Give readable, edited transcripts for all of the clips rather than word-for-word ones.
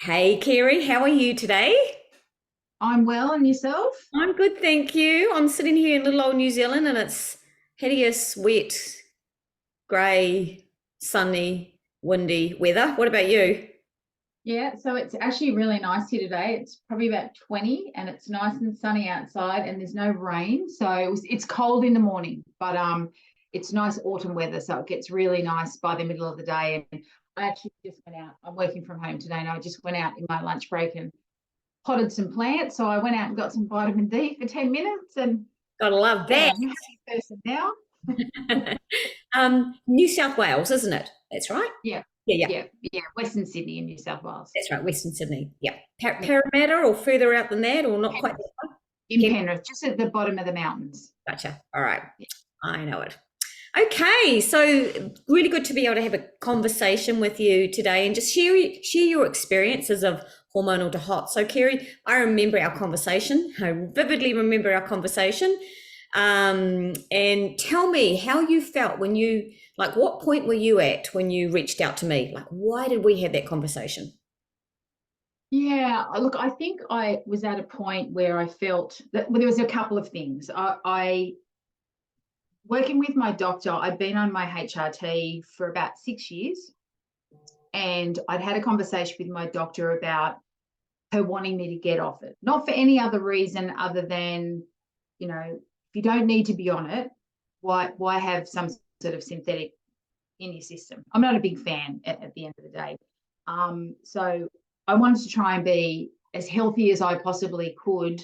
Hey, Kerrie, how are you today? I'm well, and yourself? I'm good, thank you. I'm sitting here in little old New Zealand and it's hideous, wet, grey, sunny, windy weather. What about you? Yeah, so it's actually really nice here today. It's probably about 20 and it's nice and sunny outside and there's no rain. So it's cold in the morning, but it's nice autumn weather, so it gets really nice by the middle of the day. And I actually just went out. I'm working from home today and I just went out in my lunch break and potted some plants. So I went out and got some vitamin D for 10 minutes and Gotta love yeah, that. I'm a happy person now. New South Wales, isn't it? That's right. Yeah, Yeah, yeah, yeah. Western Sydney in New South Wales. that's right. Western Sydney. Yeah. Yeah. Parramatta or further out than that or not quite that far? In Pen- Penrith, just at the bottom of the mountains. Gotcha. All right. I know it. Okay, so really good to be able to have a conversation with you today and just share your experiences of hormonal to hot. So, Kerrie, I remember our conversation. I vividly remember our conversation. And tell me how you felt when you, like, what point were you at when you reached out to me? Like, why did we have that conversation? Yeah, look, I think I was at a point where I felt that well, there was a couple of things. I working with my doctor, I'd been on my HRT for about 6 years, and I'd had a conversation with my doctor about her wanting me to get off it, not for any other reason other than, if you don't need to be on it, why have some sort of synthetic in your system? I'm not a big fan at the end of the day. So I wanted to try and be as healthy as I possibly could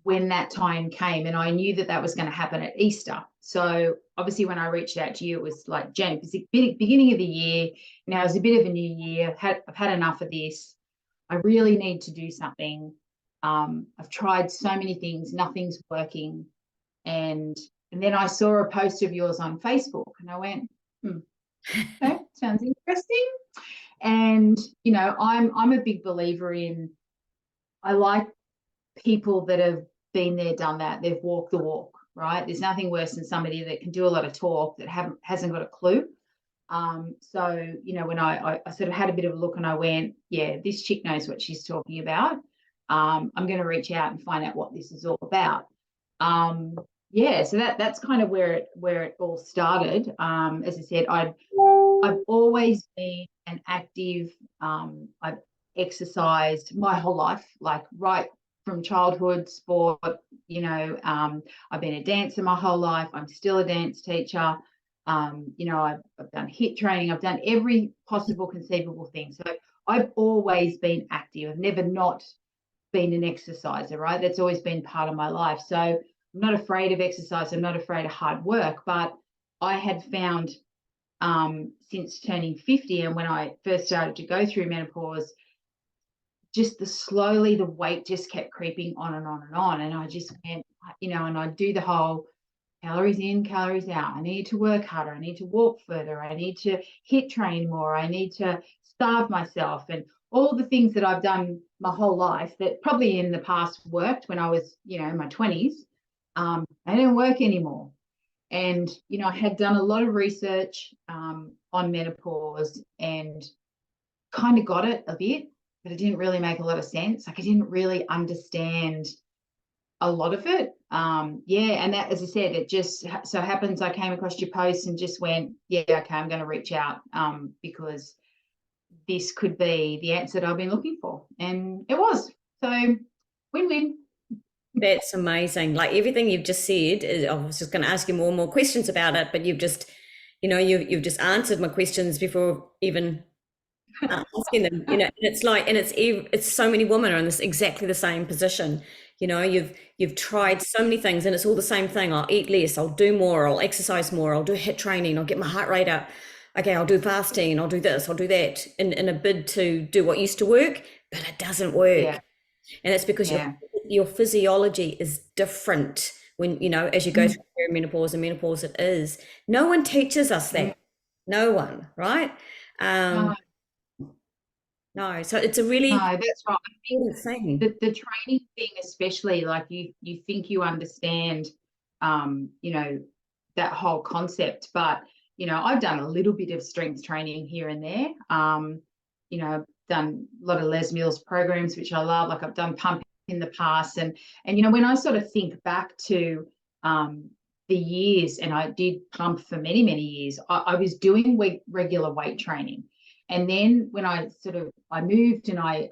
when that time came. And I knew that that was going to happen at Easter. So obviously, when I reached out to you, it was like January, beginning of the year. Now it's a bit of a new year. I've had enough of this. I really need to do something. I've tried so many things, nothing's working. And and then I saw a post of yours on Facebook, and I went, okay, sounds interesting. And I'm a big believer in. I like people that have been there, done that. They've walked the walk, right? There's nothing worse than somebody that can do a lot of talk that hasn't got a clue. So when I sort of had a bit of a look and I went, yeah, this chick knows what she's talking about. I'm going to reach out and find out what this is all about. Um, yeah, so that's kind of where it all started. As I said, I've always been an active. I've exercised my whole life, like right from childhood, sport. I've been a dancer my whole life. I'm still a dance teacher. I've done HIIT training. I've done every possible conceivable thing. So I've always been active. I've never not been an exerciser, right? That's always been part of my life. So I'm not afraid of exercise. I'm not afraid of hard work. But I had found since turning 50 and when I first started to go through menopause, just the weight just kept creeping on and on and on. And I just went, and I do the whole calories in, calories out. I need to work harder. I need to walk further. I need to HIIT train more. I need to starve myself and all the things that I've done my whole life that probably in the past worked when I was, in my 20s. They don't work anymore. And, I had done a lot of research on menopause and kind of got it a bit, but it didn't really make a lot of sense. Like I didn't really understand a lot of it. Yeah, and that, as I said, it just so happens I came across your post and just went, yeah, okay, I'm going to reach out because this could be the answer that I've been looking for, and it was. So win-win. That's amazing. Like everything you've just said, I was just going to ask you more and more questions about it, but you've just, you've just answered my questions before even asking them, and it's like, and it's so many women are in this exactly the same position. You've tried so many things and it's all the same thing. I'll eat less, I'll do more, I'll exercise more, I'll do HIIT training, I'll get my heart rate up. Okay, I'll do fasting, I'll do this, I'll do that in a bid to do what used to work, but it doesn't work. Yeah, And it's because yeah. your physiology is different when, as you go Mm. through perimenopause and menopause it is. No one teaches us Mm. that. No one, right? No, No, so it's a really no, that's right. I think important thing. the training thing, especially, like you think you understand, um, you know, that whole concept, but I've done a little bit of strength training here and there. you know, done a lot of Les Mills programs, which I love. Like I've done pump in the past. And you know, when I sort of think back to the years, and I did pump for many, many years, I was doing regular weight training. And then when I moved and I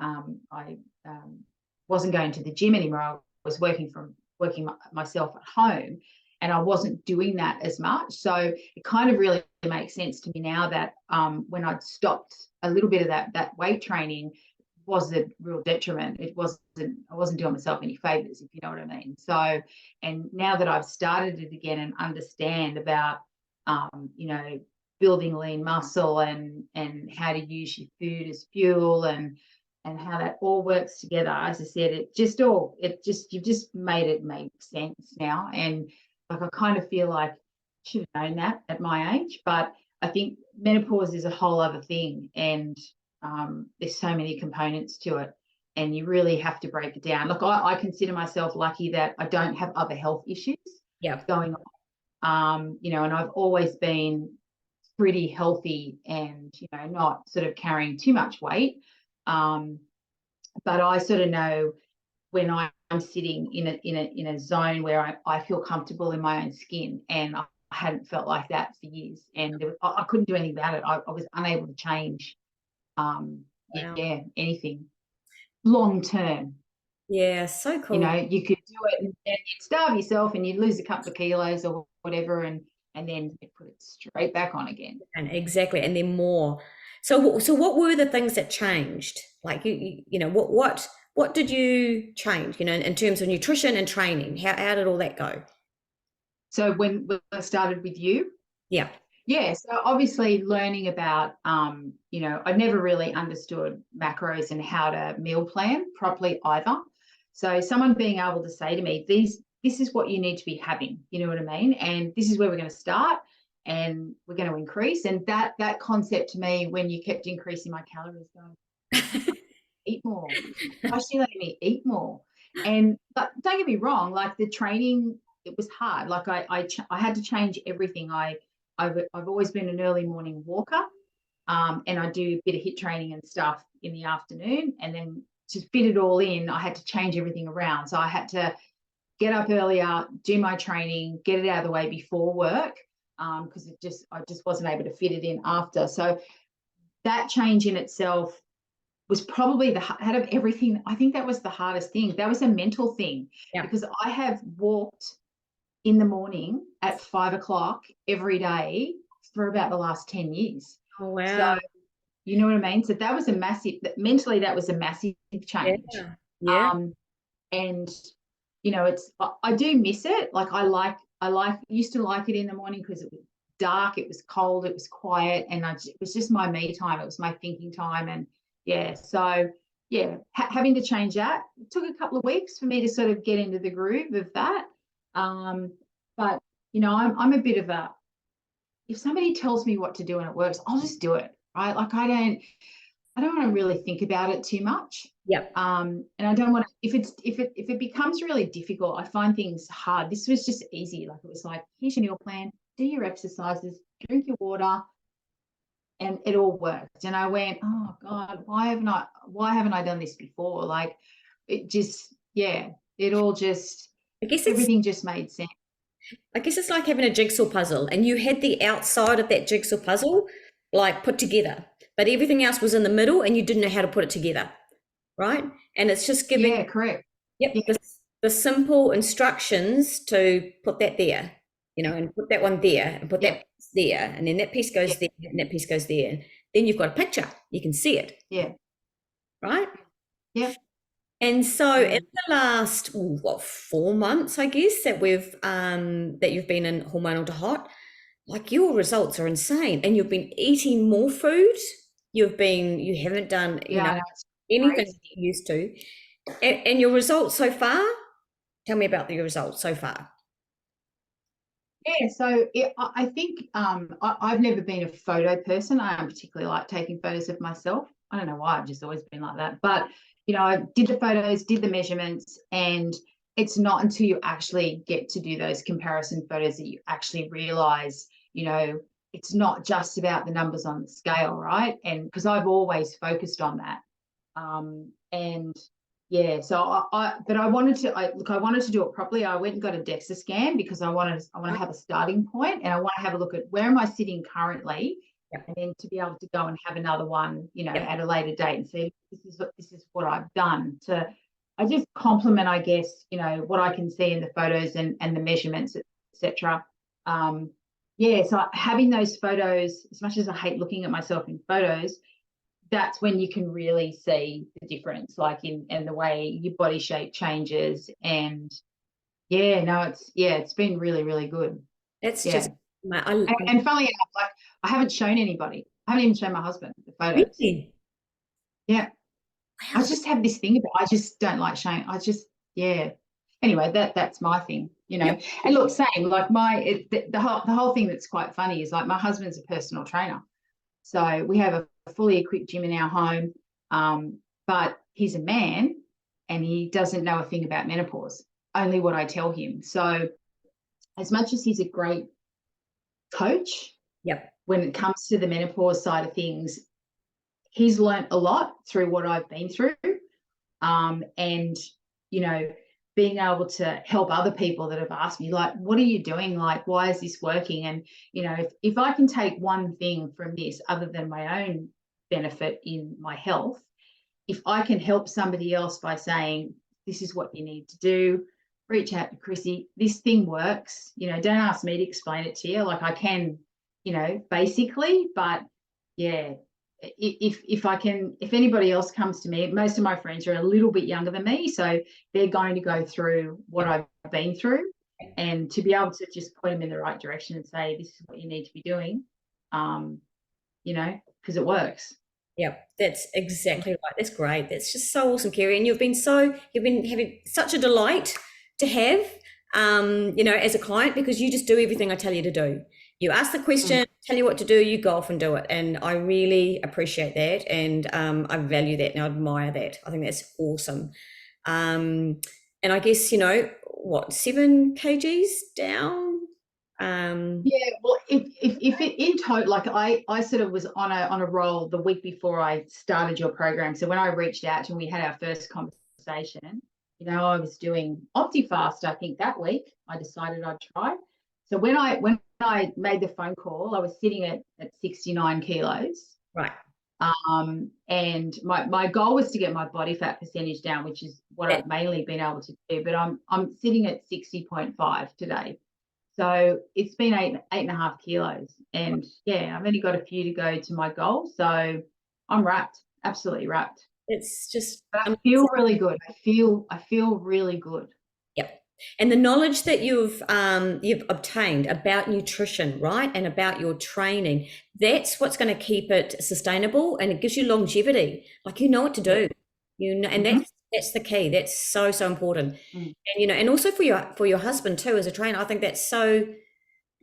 wasn't going to the gym anymore, I was working myself at home, and I wasn't doing that as much. So it kind of really makes sense to me now that when I'd stopped a little bit of that weight training, was a real detriment. I wasn't doing myself any favors, if you know what I mean. So, and now that I've started it again and understand about, you know, building lean muscle and how to use your food as fuel and how that all works together, as I said, you've just made it make sense now. And like, I kind of feel like I should have known that at my age, but I think menopause is a whole other thing. And there's so many components to it, and you really have to break it down. Look, I consider myself lucky that I don't have other health issues going on. You know, and I've always been pretty healthy and, you know, not sort of carrying too much weight. But I sort of know when I'm sitting in a zone where I feel comfortable in my own skin, and I hadn't felt like that for years, and I couldn't do anything about it. I was unable to change anything long term. Yeah, so cool. You know, you could do it and you'd starve yourself and you'd lose a couple of kilos or whatever, and then you put it straight back on again. And exactly, and then more. So what were the things that changed? Like you know, what did you change, you know, in terms of nutrition and training? How did all that go? So when I started with you, Yeah. so obviously learning about, you know, I never really understood macros and how to meal plan properly either. So someone being able to say to me, this is what you need to be having, you know what I mean? And this is where we're going to start, and we're going to increase. And that concept to me, when you kept increasing my calories, going, eat more. Why is she letting me eat more? But don't get me wrong, like the training, it was hard. Like I had to change everything. I've always been an early morning walker, and I do a bit of HIIT training and stuff in the afternoon. And then to fit it all in, I had to change everything around. So I had to get up earlier, do my training, get it out of the way before work, because I just wasn't able to fit it in after. So that change in itself was probably out of everything, I think that was the hardest thing. That was a mental thing, because I have walked in the morning at 5 o'clock every day for about the last 10 years. Oh, wow. So, you know what I mean? So that was mentally, that was a massive change. Yeah. And, you know, I do miss it. Like used to like it in the morning because it was dark, it was cold, it was quiet, and it was just my me time. It was my thinking time. And having to change that, it took a couple of weeks for me to sort of get into the groove of that. But you know, I'm a bit of if somebody tells me what to do and it works, I'll just do it, right? Like I don't want to really think about it too much. And I don't want to, if it becomes really difficult, I find things hard. This was just easy. Like it was like, here's your meal plan, do your exercises, drink your water, and it all worked. And I went, oh God, why haven't I done this before? Like it just, everything just made sense. I guess it's like having a jigsaw puzzle, and you had the outside of that jigsaw puzzle like put together, but everything else was in the middle and you didn't know how to put it together, right? And it's just giving correct. The simple instructions to put that there, you know, and put that one there and put that piece there, and then that piece goes there and that piece goes there. Then you've got a picture, you can see it. Right? And so in the last 4 months, I guess, that you've been in Hormonal2Hot, like your results are insane, and you've been eating more food. You haven't done anything you used to, and your results so far. Tell me about your results so far. So I think I've never been a photo person. I don't particularly like taking photos of myself. I don't know why. I've just always been like that. But you know, I did the photos, did the measurements, and it's not until you actually get to do those comparison photos that you actually realize, you know, it's not just about the numbers on the scale, right? And because I've always focused on that. And yeah, so but I wanted to, I wanted to do it properly. I went and got a DEXA scan because I want to have a starting point, and I want to have a look at where am I sitting currently, Yep. and then to be able to go and have another one, you know, Yep. at a later date and see this is what I've done to, I just compliment, I guess, you know, what I can see in the photos and the measurements, etc. Yeah, so having those photos, as much as I hate looking at myself in photos, that's when you can really see the difference, like in the way your body shape changes. And yeah, no, it's been really, really good. That's Yeah. just my, And funnily enough, like I haven't shown anybody. I haven't even shown my husband the photos. really, Yeah. I wow, just have this thing about, I just don't like showing. Yeah. Anyway, that's my thing, you know. yep, And look, same, like the whole thing that's quite funny is like my husband's a personal trainer. So we have a fully equipped gym in our home, but he's a man and he doesn't know a thing about menopause, only what I tell him. So as much as he's a great coach, yep, when it comes to the menopause side of things, he's learnt a lot through what I've been through. And, you know, being able to help other people that have asked me, like, what are you doing? Like, why is this working? And, you know, if I can take one thing from this other than my own benefit in my health, if I can help somebody else by saying, this is what you need to do, reach out to Chrissy, this thing works, you know, don't ask me to explain it to you. Like I can, you know, basically, but yeah, if anybody else comes to me, most of my friends are a little bit younger than me, so they're going to go through what I've been through, and to be able to just point them in the right direction and say this is what you need to be doing, you know, because it works. yep. That's exactly right. That's great. That's just so awesome, Kerrie. And you've been having such a delight to have, you know, as a client because you just do everything I tell you to do. You ask the Mm. question, tell you what to do, you go off and do it. And I really appreciate that. And I value that and I admire that. I think that's awesome. And I guess, you know, what, 7 kgs down? Yeah, well, if it in total, like I sort of was on a roll the week before I started your program. So when I reached out to and we had our first conversation, you know, I was doing OptiFast, I think that week. I decided I'd try. So when I made the phone call, I was sitting at 69 kilos. Right. And my goal was to get my body fat percentage down, which is what That, I've mainly been able to do. But I'm sitting at 60.5 today. So it's been 8.5 kilos. And yeah, I've only got a few to go to my goal. So I'm wrapped, absolutely wrapped. it's just But I feel really good. I feel really good. yep. And the knowledge that you've obtained about nutrition, right, and about your training, that's what's going to keep it sustainable, and it gives you longevity. Like you know what to Yeah. do, you know, and Mm-hmm. that's the key. That's so so important. Mm. And you know, and also for your husband too as a trainer, I think that's so.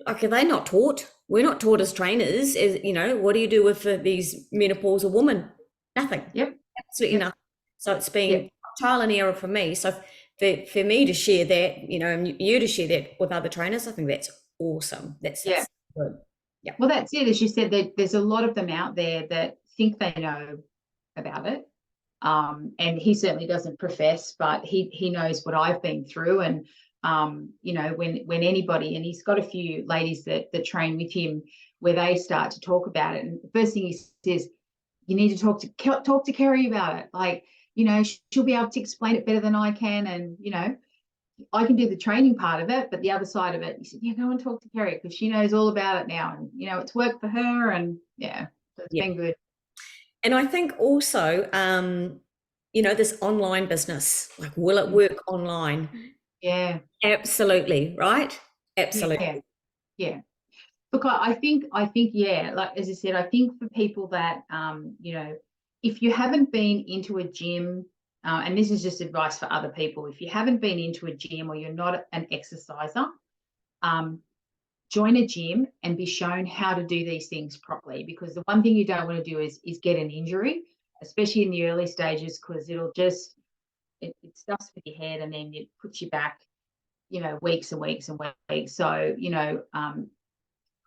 Like, are they not taught? We're not taught as trainers. Is you know, what do you do with these menopausal women? Nothing, Yep. absolutely Yep. nothing. So it's been Yep. trial and error for me. So for me to share that, you know, and you to share that with other trainers, I think that's awesome. Yeah. That's good. Yeah. Well, that's it. As you said, there's a lot of them out there that think they know about it. And he certainly doesn't profess, but he knows what I've been through. And you know, when anybody, and he's got a few ladies that train with him, where they start to talk about it, and the first thing he says, you need to talk to Kerrie about it. Like, you know, she'll be able to explain it better than I can, and you know, I can do the training part of it, but the other side of it, he said, yeah, go and talk to Kerrie because she knows all about it now, and you know, it's worked for her, and yeah, so it's Yeah. been good. And I think also, you know, this online business, like, will it work online? Yeah. Absolutely, right? Yeah. Absolutely. Yeah. Look, yeah, like as I said, I think for people that, you know, if you haven't been into a gym, and this is just advice for other people, if you haven't been into a gym or you're not an exerciser, um, join a gym and be shown how to do these things properly. Because the one thing you don't want to do is get an injury, especially in the early stages, because it'll just it stuffs with your head and then it puts you back, you know, weeks and weeks and weeks. So, you know,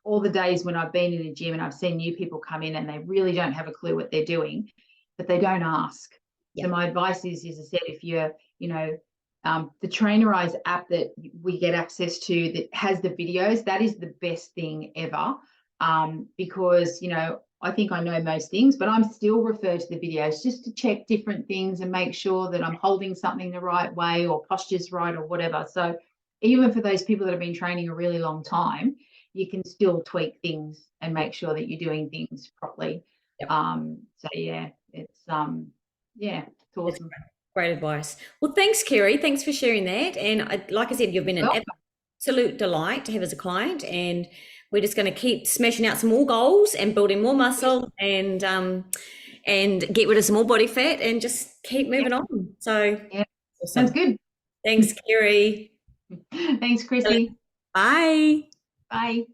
all the days when I've been in a gym and I've seen new people come in and they really don't have a clue what they're doing, but they don't ask. Yeah. So my advice is I said, if you're, the Trainerize app that we get access to that has the videos, that is the best thing ever. Because, I think I know most things, but I'm still referred to the videos just to check different things and make sure that I'm holding something the right way or posture's right or whatever. So even for those people that have been training a really long time, you can still tweak things and make sure that you're doing things properly. Yep. So yeah, it's it's awesome. Great advice. Well, thanks, Kerrie. Thanks for sharing that. And like I said, you've been an absolute delight to have as a client, and we're just going to keep smashing out some more goals and building more muscle and get rid of some more body fat and just keep moving on. So yeah, awesome. Sounds good. Thanks, Kerrie. Thanks, Chrissy. Bye. Bye.